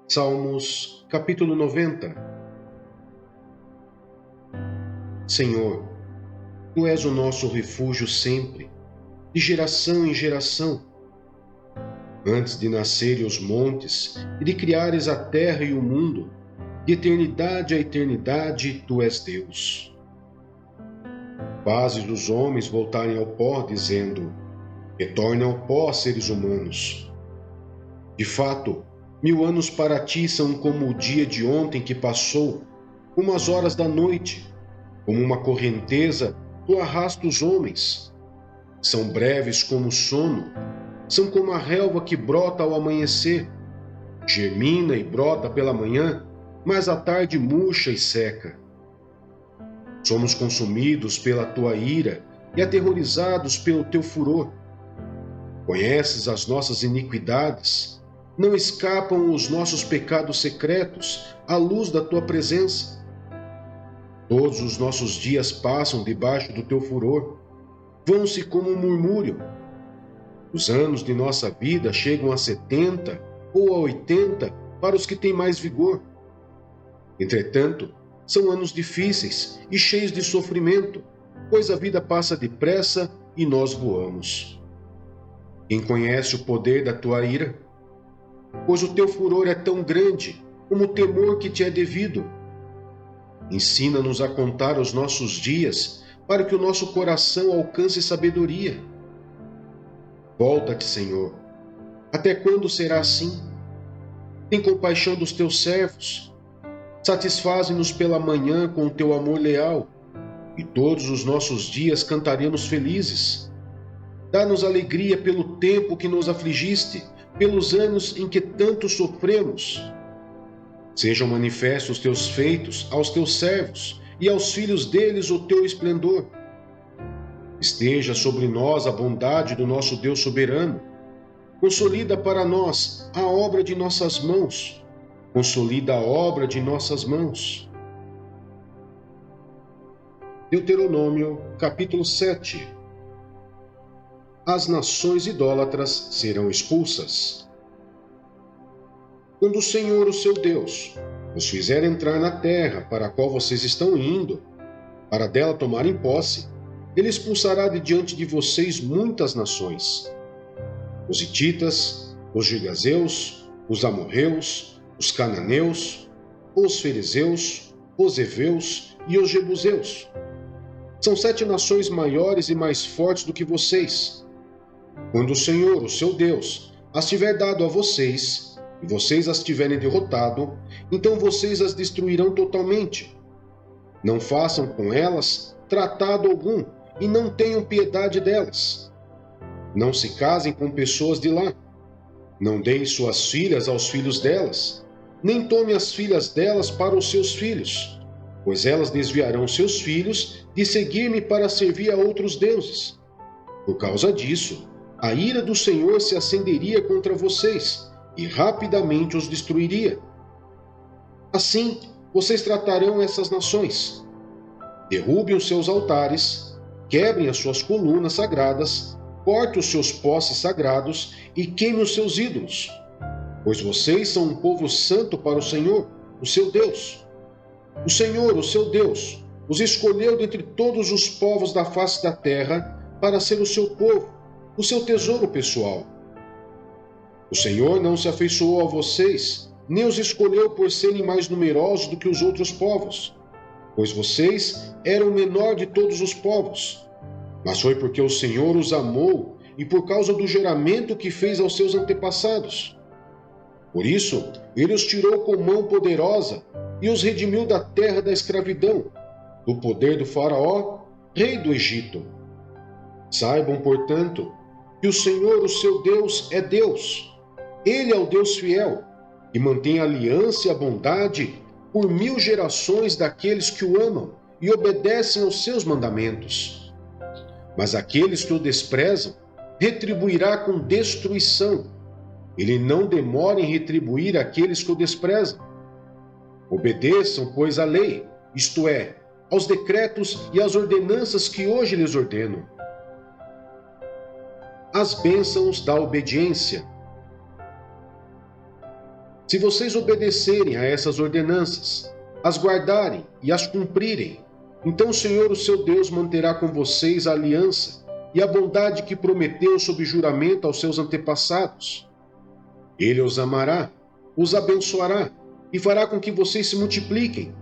Salmos, capítulo 90. Senhor, Tu és o nosso refúgio sempre, de geração em geração. Antes de nascerem os montes e de criares a terra e o mundo, de eternidade a eternidade, Tu és Deus. Fazes os homens voltarem ao pó, dizendo: retornem ao pó, seres humanos. De fato, 1000 anos para ti são como o dia de ontem que passou, como as horas da noite. Como uma correnteza, tu arrasta os homens. São breves como o sono, são como a relva que brota ao amanhecer. Germina e brota pela manhã, mas à tarde murcha e seca. Somos consumidos pela tua ira e aterrorizados pelo teu furor. Conheces as nossas iniquidades, não escapam os nossos pecados secretos à luz da tua presença. Todos os nossos dias passam debaixo do teu furor, vão-se como um murmúrio. Os anos de nossa vida chegam a 70 ou a 80 para os que têm mais vigor. Entretanto, são anos difíceis e cheios de sofrimento, pois a vida passa depressa e nós voamos. Quem conhece o poder da tua ira? Pois o teu furor é tão grande como o temor que te é devido. Ensina-nos a contar os nossos dias, para que o nosso coração alcance sabedoria. Volta-te, Senhor. Até quando será assim? Tem compaixão dos teus servos. Satisfaze-nos pela manhã com o teu amor leal, e todos os nossos dias cantaremos felizes. Dá-nos alegria pelo tempo que nos afligiste, pelos anos em que tanto sofremos. Sejam manifestos os teus feitos aos teus servos, e aos filhos deles o teu esplendor. Esteja sobre nós a bondade do nosso Deus soberano. Consolida para nós a obra de nossas mãos. Consolida a obra de nossas mãos. Deuteronômio, capítulo 7. As nações idólatras serão expulsas. Quando o Senhor, o seu Deus, os fizer entrar na terra para a qual vocês estão indo, para dela tomarem posse, ele expulsará de diante de vocês muitas nações: os hititas, os gigazeus, os amorreus, os cananeus, os fariseus, os heveus e os jebuseus. São 7 nações maiores e mais fortes do que vocês. Quando o Senhor, o seu Deus, as tiver dado a vocês, e vocês as tiverem derrotado, então vocês as destruirão totalmente. Não façam com elas tratado algum, e não tenham piedade delas. Não se casem com pessoas de lá. Não deem suas filhas aos filhos delas, nem tome as filhas delas para os seus filhos, pois elas desviarão seus filhos de seguir-me para servir a outros deuses. Por causa disso, a ira do Senhor se acenderia contra vocês, e rapidamente os destruiria. Assim, vocês tratarão essas nações. Derrubem os seus altares, quebrem as suas colunas sagradas, cortem os seus postes sagrados e queimem os seus ídolos, pois vocês são um povo santo para o Senhor, o seu Deus. O Senhor, o seu Deus, os escolheu dentre todos os povos da face da terra para ser o seu povo, o seu tesouro pessoal. O Senhor não se afeiçoou a vocês, nem os escolheu por serem mais numerosos do que os outros povos, pois vocês eram o menor de todos os povos. Mas foi porque o Senhor os amou e por causa do juramento que fez aos seus antepassados. Por isso, ele os tirou com mão poderosa e os redimiu da terra da escravidão, do poder do Faraó, rei do Egito. Saibam, portanto, que o Senhor, o seu Deus, é Deus. Ele é o Deus fiel, que mantém a aliança e a bondade por 1000 gerações daqueles que o amam e obedecem aos seus mandamentos. Mas aqueles que o desprezam, retribuirá com destruição. Ele não demora em retribuir aqueles que o desprezam. Obedeçam, pois, à lei, isto é, aos decretos e às ordenanças que hoje lhes ordeno. As bênçãos da obediência. Se vocês obedecerem a essas ordenanças, as guardarem e as cumprirem, então o Senhor, o seu Deus, manterá com vocês a aliança e a bondade que prometeu sob juramento aos seus antepassados. Ele os amará, os abençoará e fará com que vocês se multipliquem.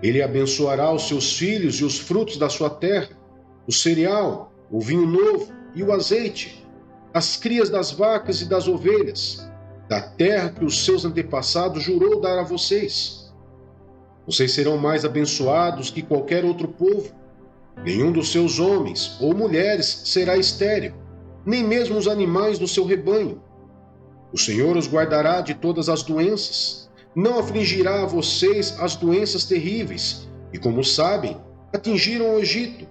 Ele abençoará os seus filhos e os frutos da sua terra, o cereal, o vinho novo e o azeite, as crias das vacas e das ovelhas, da terra que os seus antepassados jurou dar a vocês. Vocês serão mais abençoados que qualquer outro povo. Nenhum dos seus homens ou mulheres será estéril, nem mesmo os animais do seu rebanho. O Senhor os guardará de todas as doenças. Não afligirá a vocês as doenças terríveis, e como sabem, atingiram o Egito,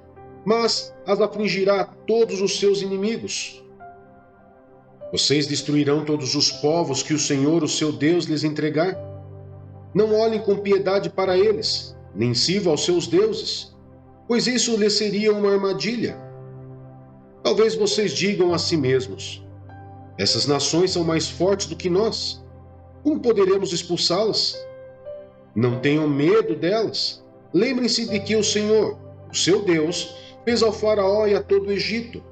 mas as afligirá a todos os seus inimigos. Vocês destruirão todos os povos que o Senhor, o seu Deus, lhes entregar. Não olhem com piedade para eles, nem sirvam aos seus deuses, pois isso lhes seria uma armadilha. Talvez vocês digam a si mesmos: essas nações são mais fortes do que nós. Como poderemos expulsá-las? Não tenham medo delas. Lembrem-se de que o Senhor, o seu Deus, fez ao Faraó e a todo o Egito.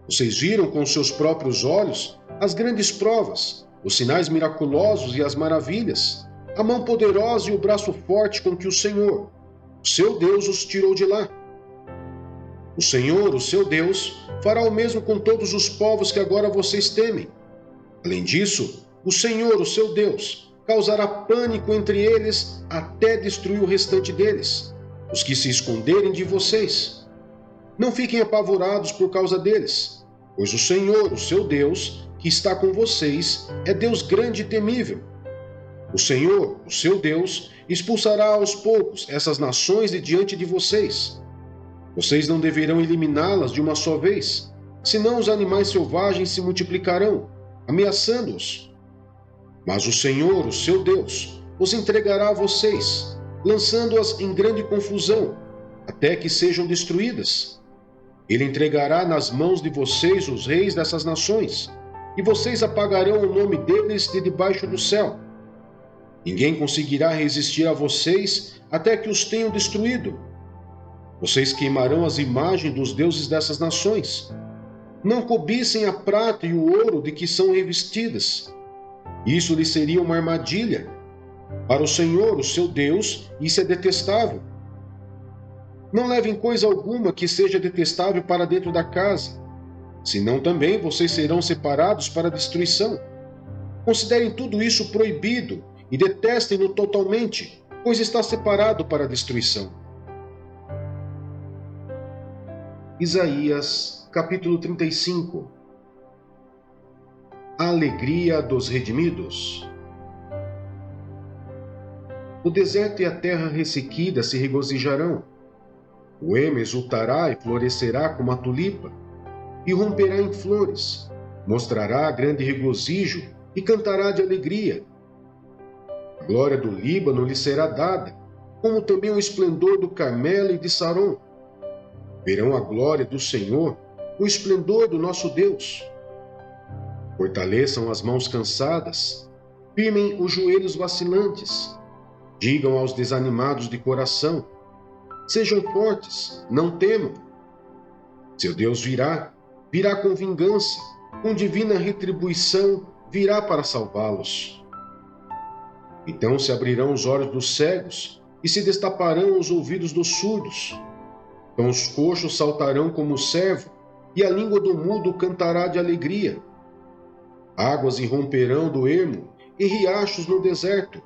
Vocês viram com seus próprios olhos as grandes provas, os sinais miraculosos e as maravilhas, a mão poderosa e o braço forte com que o Senhor, o seu Deus, os tirou de lá. O Senhor, o seu Deus, fará o mesmo com todos os povos que agora vocês temem. Além disso, o Senhor, o seu Deus, causará pânico entre eles até destruir o restante deles, os que se esconderem de vocês. Não fiquem apavorados por causa deles, pois o Senhor, o seu Deus, que está com vocês, é Deus grande e temível. O Senhor, o seu Deus, expulsará aos poucos essas nações de diante de vocês. Vocês não deverão eliminá-las de uma só vez, senão os animais selvagens se multiplicarão, ameaçando-os. Mas o Senhor, o seu Deus, os entregará a vocês, lançando-as em grande confusão, até que sejam destruídas. Ele entregará nas mãos de vocês os reis dessas nações, e vocês apagarão o nome deles de debaixo do céu. Ninguém conseguirá resistir a vocês até que os tenham destruído. Vocês queimarão as imagens dos deuses dessas nações. Não cobicem a prata e o ouro de que são revestidas. Isso lhes seria uma armadilha. Para o Senhor, o seu Deus, isso é detestável. Não levem coisa alguma que seja detestável para dentro da casa, senão também vocês serão separados para a destruição. Considerem tudo isso proibido e detestem-no totalmente, pois está separado para a destruição. Isaías, capítulo 35. A alegria dos redimidos. O deserto e a terra ressequida se regozijarão. O ermo exultará e florescerá como a tulipa, e romperá em flores, mostrará grande regozijo e cantará de alegria. A glória do Líbano lhe será dada, como também o esplendor do Carmelo e de Saron. Verão a glória do Senhor, o esplendor do nosso Deus. Fortaleçam as mãos cansadas, firmem os joelhos vacilantes. Digam aos desanimados de coração: sejam fortes, não temam. Seu Deus virá com vingança, com divina retribuição, virá para salvá-los. Então se abrirão os olhos dos cegos e se destaparão os ouvidos dos surdos. Então os coxos saltarão como o cervo, e a língua do mudo cantará de alegria. Águas irromperão do ermo e riachos no deserto.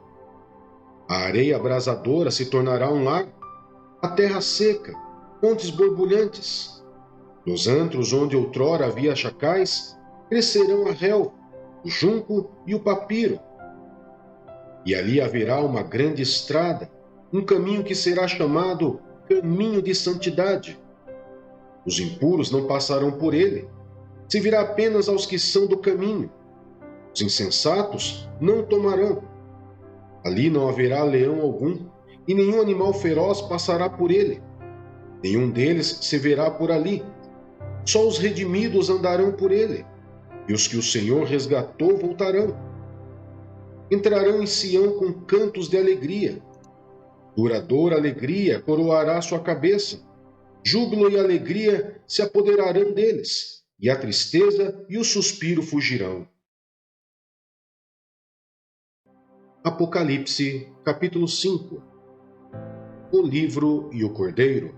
A areia abrasadora se tornará um lago, a terra seca, fontes borbulhantes. Nos antros onde outrora havia chacais, crescerão a relva, o junco e o papiro. E ali haverá uma grande estrada, um caminho que será chamado Caminho de Santidade. Os impuros não passarão por ele, se virá apenas aos que são do caminho. Os insensatos não o tomarão. Ali não haverá leão algum, e nenhum animal feroz passará por ele. Nenhum deles se verá por ali. Só os redimidos andarão por ele, e os que o Senhor resgatou voltarão. entrarão em Sião com cantos de alegria. Duradoura alegria coroará sua cabeça. Júbilo e alegria se apoderarão deles, e a tristeza e o suspiro fugirão. Apocalipse, capítulo 5. O livro e o cordeiro.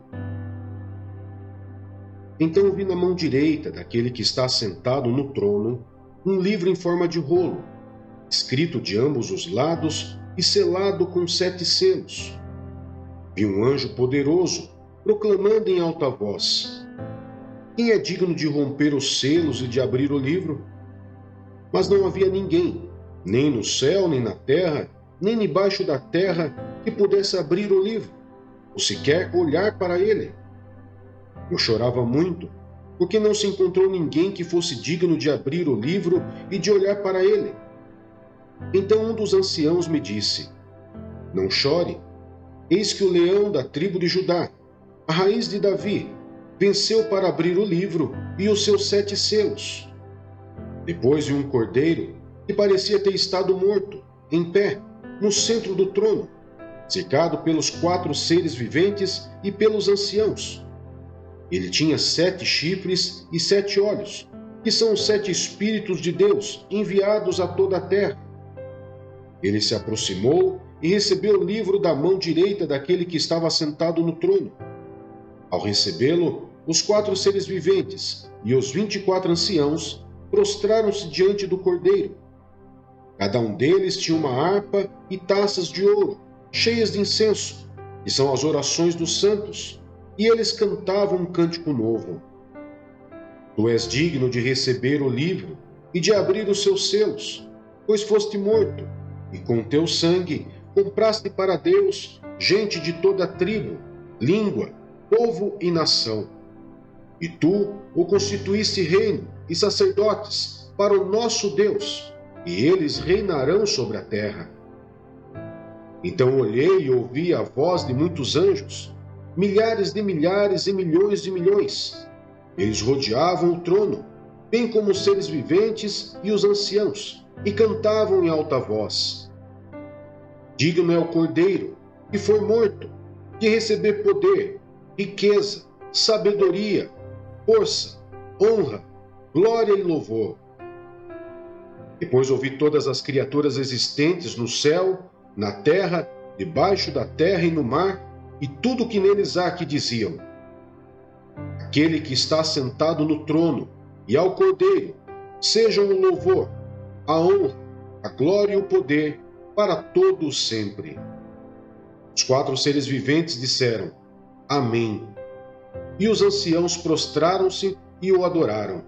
Então vi na mão direita daquele que está sentado no trono um livro em forma de rolo, escrito de ambos os lados e selado com 7 selos. Vi um anjo poderoso proclamando em alta voz: quem é digno de romper os selos e de abrir o livro? Mas não havia ninguém, nem no céu, nem na terra, nem debaixo da terra, que pudesse abrir o livro, ou sequer olhar para ele. Eu chorava muito, porque não se encontrou ninguém que fosse digno de abrir o livro e de olhar para ele. Então um dos anciãos me disse: não chore, eis que o leão da tribo de Judá, a raiz de Davi, venceu para abrir o livro e os seus 7 selos. Depois vi um cordeiro que parecia ter estado morto, em pé, no centro do trono, cercado pelos 4 seres viventes e pelos anciãos. Ele tinha 7 chifres e 7 olhos, que são os 7 Espíritos de Deus enviados a toda a terra. Ele se aproximou e recebeu o livro da mão direita daquele que estava sentado no trono. Ao recebê-lo, os 4 seres viventes e os 24 anciãos prostraram-se diante do cordeiro. Cada um deles tinha uma harpa e taças de ouro, cheias de incenso, que são as orações dos santos, e eles cantavam um cântico novo. Tu és digno de receber o livro e de abrir os seus selos, pois foste morto, e com teu sangue compraste para Deus gente de toda tribo, língua, povo e nação. E tu o constituíste reino e sacerdotes para o nosso Deus, e eles reinarão sobre a terra. Então olhei e ouvi a voz de muitos anjos, milhares de milhares e milhões de milhões. Eles rodeavam o trono, bem como os seres viventes e os anciãos, e cantavam em alta voz: digno é o cordeiro, que foi morto, de receber poder, riqueza, sabedoria, força, honra, glória e louvor. Depois ouvi todas as criaturas existentes no céu, na terra, debaixo da terra e no mar, e tudo o que neles há, que diziam: aquele que está sentado no trono e ao cordeiro, sejam o louvor, a honra, a glória e o poder para todos sempre. Os 4 seres viventes disseram: amém. E os anciãos prostraram-se e o adoraram.